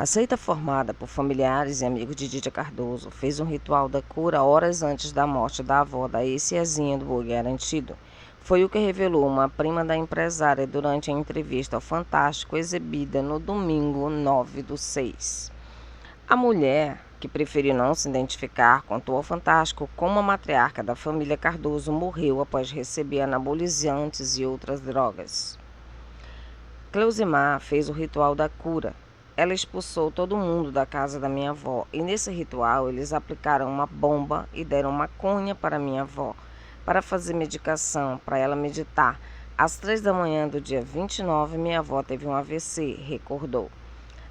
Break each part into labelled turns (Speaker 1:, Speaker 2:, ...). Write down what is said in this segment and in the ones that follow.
Speaker 1: A seita formada por familiares e amigos de Dídia Cardoso fez um ritual da cura horas antes da morte da avó da ex-Cezinha do Boi Garantido. Foi o que revelou uma prima da empresária durante a entrevista ao Fantástico exibida no domingo 9/6. A mulher, que preferiu não se identificar, contou ao Fantástico como a matriarca da família Cardoso morreu após receber anabolizantes e outras drogas. Cleusimar fez o ritual da cura. Ela expulsou todo mundo da casa da minha avó e nesse ritual eles aplicaram uma bomba e deram maconha para minha avó para fazer medicação, para ela meditar. Às 3 da manhã do dia 29, minha avó teve um AVC, recordou.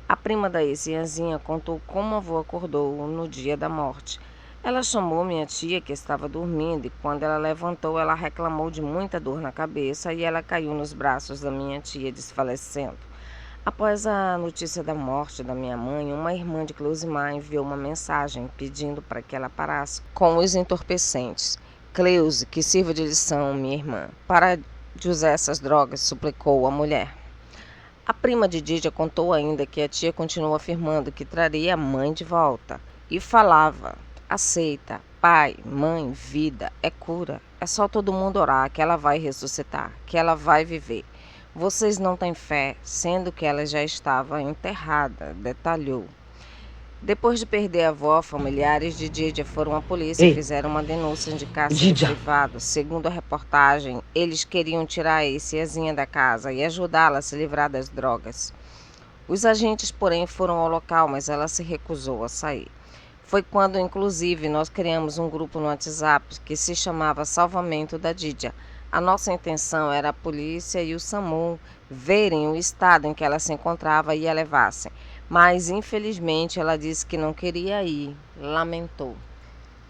Speaker 1: A prima da ex-Cezinha contou como a avó acordou no dia da morte. Ela chamou minha tia, que estava dormindo, e quando ela levantou, ela reclamou de muita dor na cabeça e ela caiu nos braços da minha tia, desfalecendo. Após a notícia da morte da minha mãe, uma irmã de Cleusimar enviou uma mensagem pedindo para que ela parasse com os entorpecentes. Cleusi, que sirva de lição, minha irmã. Para de usar essas drogas, suplicou a mulher. A prima de Dídia contou ainda que a tia continuou afirmando que traria a mãe de volta. E falava, aceita, pai, mãe, vida, é cura. É só todo mundo orar que ela vai ressuscitar, que ela vai viver. Vocês não têm fé, sendo que ela já estava enterrada, detalhou. Depois de perder a avó, familiares de Dídia foram à polícia e fizeram uma denúncia de cárcere privado. Segundo a reportagem, eles queriam tirar a ex-Cezinha da casa e ajudá-la a se livrar das drogas. Os agentes, porém, foram ao local, mas ela se recusou a sair. Foi quando, inclusive, nós criamos um grupo no WhatsApp que se chamava Salvamento da Dídia. A nossa intenção era a polícia e o SAMU verem o estado em que ela se encontrava e a levassem. Mas, infelizmente, ela disse que não queria ir, lamentou.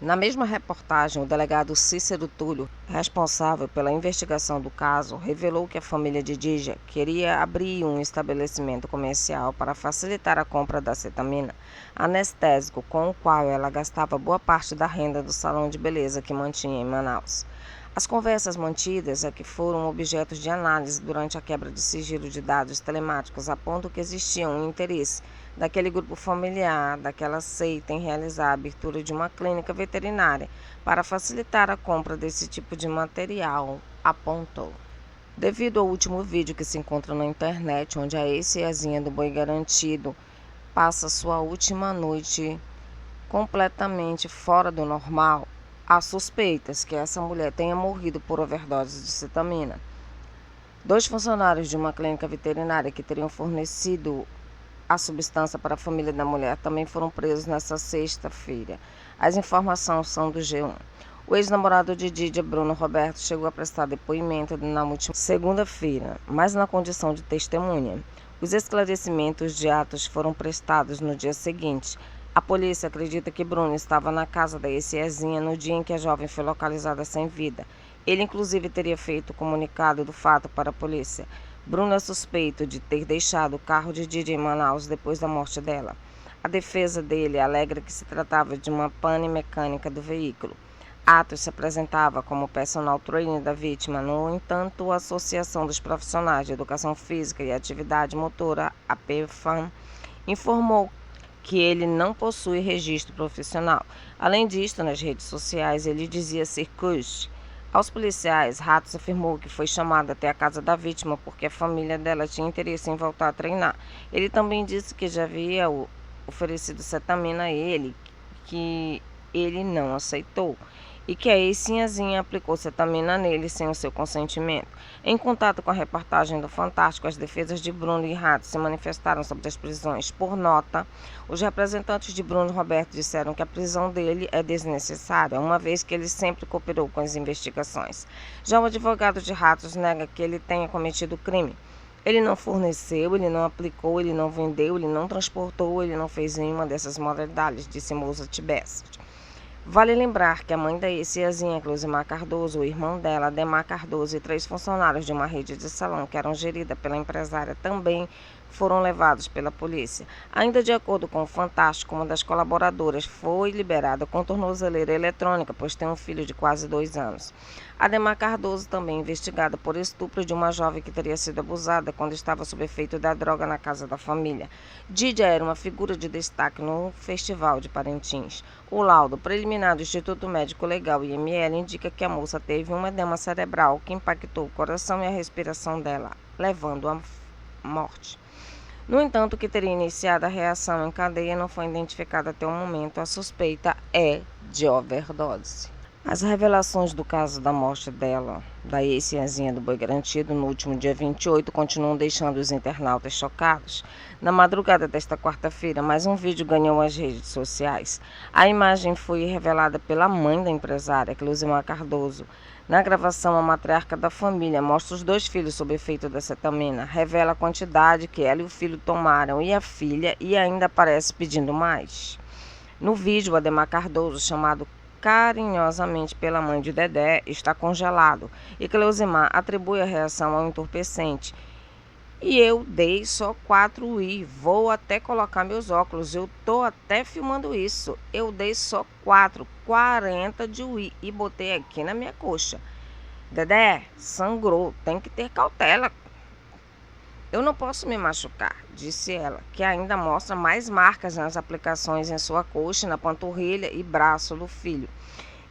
Speaker 1: Na mesma reportagem, o delegado Cícero Túlio, responsável pela investigação do caso, revelou que a família de Dídia queria abrir um estabelecimento comercial para facilitar a compra da cetamina, anestésico com o qual ela gastava boa parte da renda do salão de beleza que mantinha em Manaus. As conversas mantidas é que foram objetos de análise durante a quebra de sigilo de dados telemáticos, a ponto que existia um interesse daquele grupo familiar, daquela seita, em realizar a abertura de uma clínica veterinária para facilitar a compra desse tipo de material, apontou. Devido ao último vídeo que se encontra na internet, onde a ex-Cezinha do Boi Garantido passa sua última noite completamente fora do normal, há suspeitas que essa mulher tenha morrido por overdose de cetamina. 2 funcionários de uma clínica veterinária que teriam fornecido a substância para a família da mulher também foram presos nesta sexta-feira. As informações são do G1. O ex-namorado de Dídia, Bruno Roberto, chegou a prestar depoimento na última segunda-feira, mas na condição de testemunha. Os esclarecimentos de atos foram prestados no dia seguinte. A polícia acredita que Bruno estava na casa da ex-Cezinha no dia em que a jovem foi localizada sem vida. Ele, inclusive, teria feito comunicado do fato para a polícia. Bruno é suspeito de ter deixado o carro de Dídia em Manaus depois da morte dela. A defesa dele alega que se tratava de uma pane mecânica do veículo. Atos se apresentava como personal trainer da vítima. No entanto, a Associação dos Profissionais de Educação Física e Atividade Motora, a PFAM, informou que ele não possui registro profissional. Além disto, nas redes sociais, ele dizia ser coach. Aos policiais, Ratos afirmou que foi chamado até a casa da vítima porque a família dela tinha interesse em voltar a treinar. Ele também disse que já havia oferecido cetamina a ele, que ele não aceitou, e que a ex-Cezinha aplicou cetamina nele sem o seu consentimento. Em contato com a reportagem do Fantástico, as defesas de Bruno e Rato se manifestaram sobre as prisões. Por nota, os representantes de Bruno Roberto disseram que a prisão dele é desnecessária, uma vez que ele sempre cooperou com as investigações. Já o advogado de Ratos nega que ele tenha cometido crime. Ele não forneceu, ele não aplicou, ele não vendeu, ele não transportou, ele não fez nenhuma dessas modalidades, disse Moça Tibest. Vale lembrar que a mãe da ex-Cezinha, Cleusimar Cardoso, o irmão dela, Ademar Cardoso, e 3 funcionários de uma rede de salão que eram gerida pela empresária também foram levados pela polícia. Ainda de acordo com o Fantástico, uma das colaboradoras foi liberada com tornozeleira eletrônica, pois tem um filho de quase 2 anos. Ademar Cardoso também é investigada por estupro de uma jovem que teria sido abusada quando estava sob efeito da droga na casa da família. Dídia era uma figura de destaque no Festival de Parintins. O laudo preliminar do Instituto Médico Legal IML indica que a moça teve um edema cerebral que impactou o coração e a respiração dela, levando à morte. No entanto, que teria iniciado a reação em cadeia não foi identificada até o momento. A suspeita é de overdose. As revelações do caso da morte dela, da ex-Sinhazinha do Boi Garantido, no último dia 28, continuam deixando os internautas chocados. Na madrugada desta quarta-feira, mais um vídeo ganhou as redes sociais. A imagem foi revelada pela mãe da empresária, Cleusimar Cardoso. Na gravação, a matriarca da família mostra os 2 filhos sob efeito da cetamina, revela a quantidade que ela e o filho tomaram e a filha, e ainda aparece pedindo mais. No vídeo, Ademar Cardoso, chamado carinhosamente pela mãe de Dedé, está congelado, e Cleusimar atribui a reação ao entorpecente. E eu dei só 4 UI, vou até colocar meus óculos, eu tô até filmando isso. Eu dei só 40 de UI e botei aqui na minha coxa. Dedé, sangrou, tem que ter cautela. Eu não posso me machucar, disse ela, que ainda mostra mais marcas nas aplicações em sua coxa, na panturrilha e braço do filho.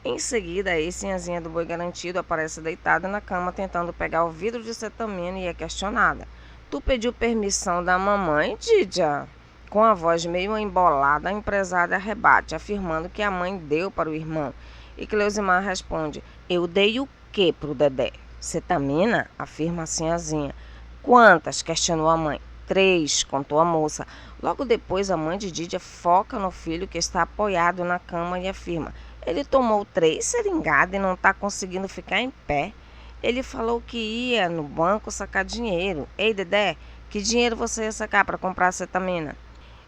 Speaker 1: Em seguida, a ex-Sinhazinha do Boi Garantido aparece deitada na cama tentando pegar o vidro de cetamina e é questionada. Tu pediu permissão da mamãe, Dídia? Com a voz meio embolada, a empresária rebate, afirmando que a mãe deu para o irmão. E Cleusimar responde, eu dei o quê pro Dedé? Cetamina? Afirma a Sinhazinha. Quantas? Questionou a mãe. 3, contou a moça. Logo depois, a mãe de Dídia foca no filho que está apoiado na cama e afirma, ele tomou 3 seringadas e não está conseguindo ficar em pé. Ele falou que ia no banco sacar dinheiro. Ei, Dedé, que dinheiro você ia sacar para comprar cetamina?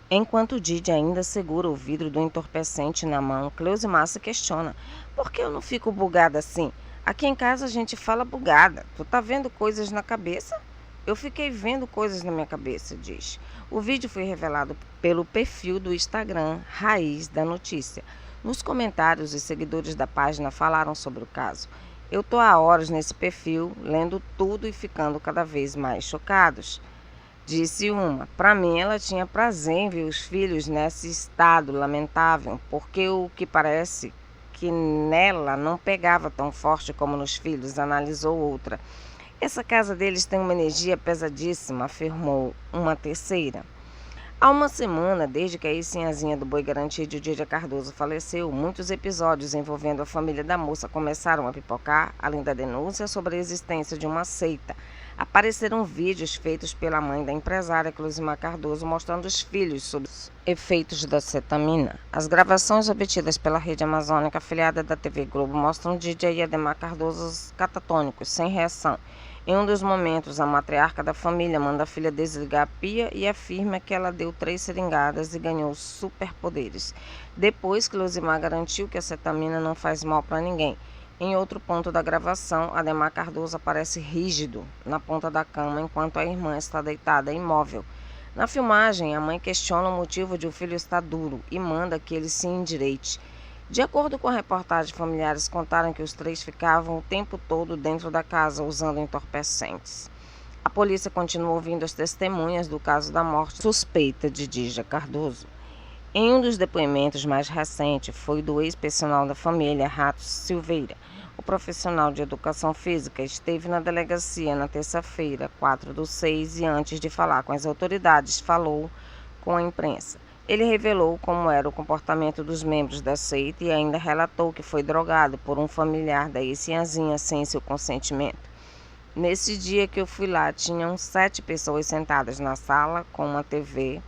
Speaker 1: Enquanto Dídia ainda segura o vidro do entorpecente na mão, Cleusimar se questiona. Por que eu não fico bugada assim? Aqui em casa a gente fala bugada. Tu tá vendo coisas na cabeça? Eu fiquei vendo coisas na minha cabeça, diz. O vídeo foi revelado pelo perfil do Instagram Raiz da Notícia. Nos comentários, os seguidores da página falaram sobre o caso. Eu tô há horas nesse perfil, lendo tudo e ficando cada vez mais chocados. Disse uma. Para mim, ela tinha prazer em ver os filhos nesse estado lamentável, porque o que parece que nela não pegava tão forte como nos filhos, analisou outra. Essa casa deles tem uma energia pesadíssima, afirmou uma terceira. Há uma semana, desde que a ex-Sinhazinha do Boi Garantido, Dídia Cardoso, faleceu, muitos episódios envolvendo a família da moça começaram a pipocar, além da denúncia sobre a existência de uma seita. Apareceram vídeos feitos pela mãe da empresária Cleusimar Cardoso mostrando os filhos sob os efeitos da cetamina. As gravações obtidas pela Rede Amazônica, afiliada da TV Globo, mostram Dídia e Ademar Cardoso catatônicos, sem reação. Em um dos momentos, a matriarca da família manda a filha desligar a pia e afirma que ela deu 3 seringadas e ganhou superpoderes. Depois, Cleusimar garantiu que a cetamina não faz mal para ninguém. Em outro ponto da gravação, Ademar Cardoso aparece rígido na ponta da cama enquanto a irmã está deitada imóvel. Na filmagem, a mãe questiona o motivo de o filho estar duro e manda que ele se endireite. De acordo com a reportagem, familiares contaram que os 3 ficavam o tempo todo dentro da casa usando entorpecentes. A polícia continua ouvindo as testemunhas do caso da morte suspeita de Dídia Cardoso. Em um dos depoimentos mais recentes foi do ex-personal da família, Ratos Silveira. O profissional de educação física esteve na delegacia na terça-feira, 4/6, e antes de falar com as autoridades, falou com a imprensa. Ele revelou como era o comportamento dos membros da seita e ainda relatou que foi drogado por um familiar da ex-Sinhazinha sem seu consentimento. Nesse dia que eu fui lá, tinham 7 pessoas sentadas na sala com uma TV,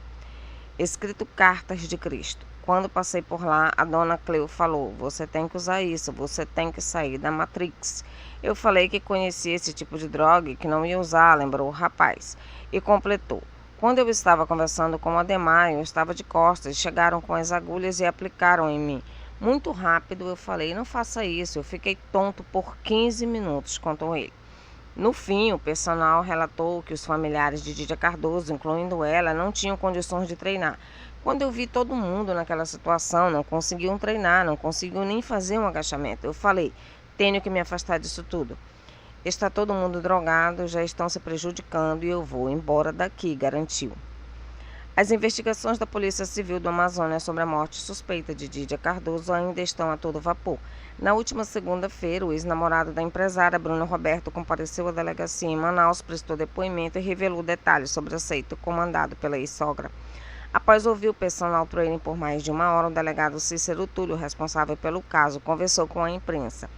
Speaker 1: escrito Cartas de Cristo. Quando passei por lá, a dona Cleo falou, você tem que usar isso, você tem que sair da Matrix. Eu falei que conhecia esse tipo de droga e que não ia usar, lembrou o rapaz. E completou. Quando eu estava conversando com o Ademar, eu estava de costas, chegaram com as agulhas e aplicaram em mim. Muito rápido eu falei, não faça isso, eu fiquei tonto por 15 minutos, contou ele. No fim, o personal relatou que os familiares de Dídia Cardoso, incluindo ela, não tinham condições de treinar. Quando eu vi todo mundo naquela situação, não conseguiam treinar, não conseguiam nem fazer um agachamento, eu falei, tenho que me afastar disso tudo. Está todo mundo drogado, já estão se prejudicando e eu vou embora daqui, garantiu. As investigações da Polícia Civil do Amazonas sobre a morte suspeita de Dídia Cardoso ainda estão a todo vapor. Na última segunda-feira, o ex-namorado da empresária, Bruno Roberto, compareceu à delegacia em Manaus, prestou depoimento e revelou detalhes sobre o assédio comandado pela ex-sogra. Após ouvir o personal training por mais de uma hora, o delegado Cícero Túlio, responsável pelo caso, conversou com a imprensa.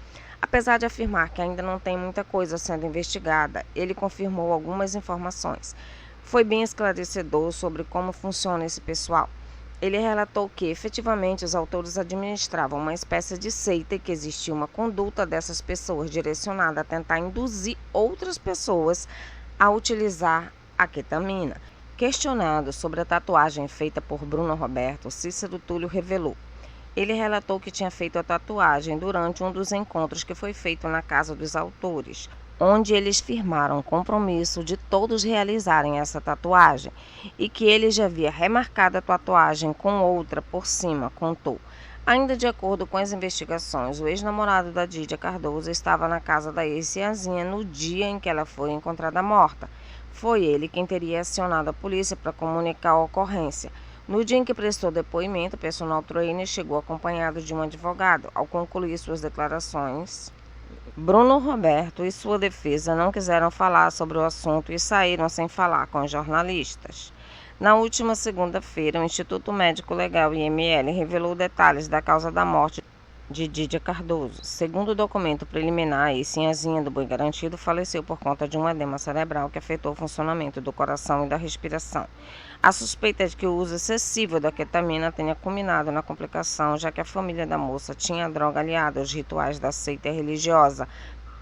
Speaker 1: Apesar de afirmar que ainda não tem muita coisa sendo investigada, ele confirmou algumas informações. Foi bem esclarecedor sobre como funciona esse pessoal. Ele relatou que, efetivamente, os autores administravam uma espécie de seita e que existia uma conduta dessas pessoas direcionada a tentar induzir outras pessoas a utilizar a ketamina. Questionado sobre a tatuagem feita por Bruno Roberto, Cícero Túlio revelou. Ele relatou que tinha feito a tatuagem durante um dos encontros que foi feito na casa dos autores, onde eles firmaram o compromisso de todos realizarem essa tatuagem e que ele já havia remarcado a tatuagem com outra por cima, contou. Ainda de acordo com as investigações, o ex-namorado da Dídia Cardoso estava na casa da ex-Ciazinha no dia em que ela foi encontrada morta. Foi ele quem teria acionado a polícia para comunicar a ocorrência. No dia em que prestou depoimento, o personal trainer chegou acompanhado de um advogado. Ao concluir suas declarações, Bruno Roberto e sua defesa não quiseram falar sobre o assunto e saíram sem falar com os jornalistas. Na última segunda-feira, o Instituto Médico Legal IML revelou detalhes da causa da morte de Dídia Cardoso. Segundo o documento preliminar, a Sinhazinha do Boi Garantido faleceu por conta de um edema cerebral que afetou o funcionamento do coração e da respiração. A suspeita é de que o uso excessivo da ketamina tenha culminado na complicação, já que a família da moça tinha a droga aliada aos rituais da seita religiosa,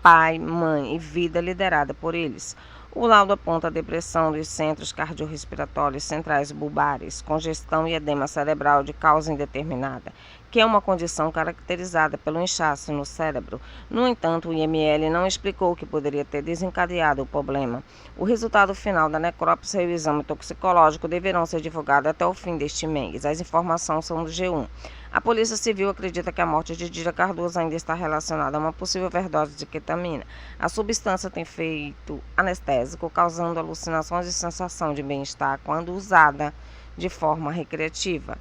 Speaker 1: pai, mãe e vida liderada por eles. O laudo aponta a depressão dos centros cardiorrespiratórios centrais bulbares, congestão e edema cerebral de causa indeterminada, que é uma condição caracterizada pelo inchaço no cérebro. No entanto, o IML não explicou o que poderia ter desencadeado o problema. O resultado final da necrópsia e o exame toxicológico deverão ser divulgados até o fim deste mês. As informações são do G1. A Polícia Civil acredita que a morte de Dídia Cardoso ainda está relacionada a uma possível overdose de ketamina. A substância tem efeito anestésico, causando alucinações e sensação de bem-estar quando usada de forma recreativa.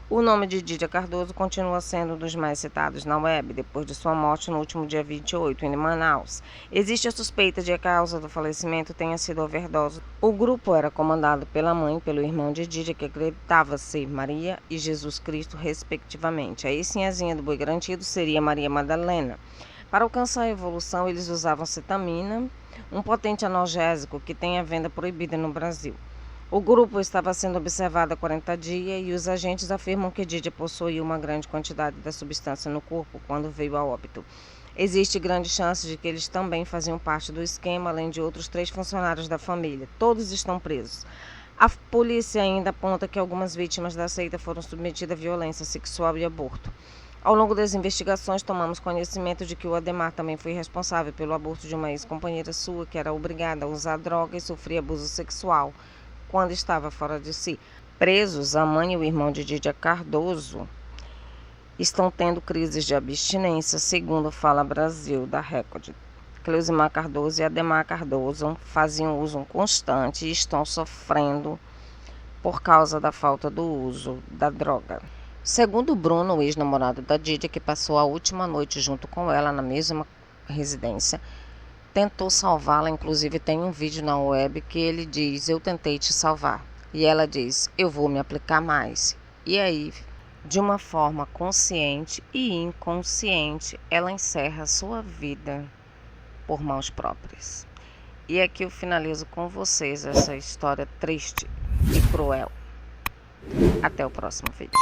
Speaker 1: O nome de Dídia Cardoso continua sendo um dos mais citados na web, depois de sua morte no último dia 28, em Manaus. Existe a suspeita de que a causa do falecimento tenha sido overdose. O grupo era comandado pela mãe e pelo irmão de Dídia, que acreditava ser Maria e Jesus Cristo, respectivamente. A ex-Sinhazinha do Boi Garantido seria Maria Madalena. Para alcançar a evolução, eles usavam cetamina, um potente analgésico que tem a venda proibida no Brasil. O grupo estava sendo observado há 40 dias e os agentes afirmam que Dídia possuía uma grande quantidade da substância no corpo quando veio a óbito. Existe grande chance de que eles também faziam parte do esquema, além de outros 3 funcionários da família. Todos estão presos. A polícia ainda aponta que algumas vítimas da seita foram submetidas a violência sexual e aborto. Ao longo das investigações, tomamos conhecimento de que o Ademar também foi responsável pelo aborto de uma ex-companheira sua, que era obrigada a usar droga e sofria abuso sexual quando estava fora de si. Presos, a mãe e o irmão de Dídia Cardoso estão tendo crises de abstinência, segundo Fala Brasil, da Record. Cleusimar Cardoso e Ademar Cardoso faziam uso constante e estão sofrendo por causa da falta do uso da droga. Segundo Bruno, o ex-namorado da Dídia, que passou a última noite junto com ela na mesma residência, tentou salvá-la, inclusive tem um vídeo na web que ele diz, eu tentei te salvar. E ela diz, eu vou me aplicar mais. E aí, de uma forma consciente e inconsciente, ela encerra sua vida por mãos próprias. E aqui eu finalizo com vocês essa história triste e cruel. Até o próximo vídeo.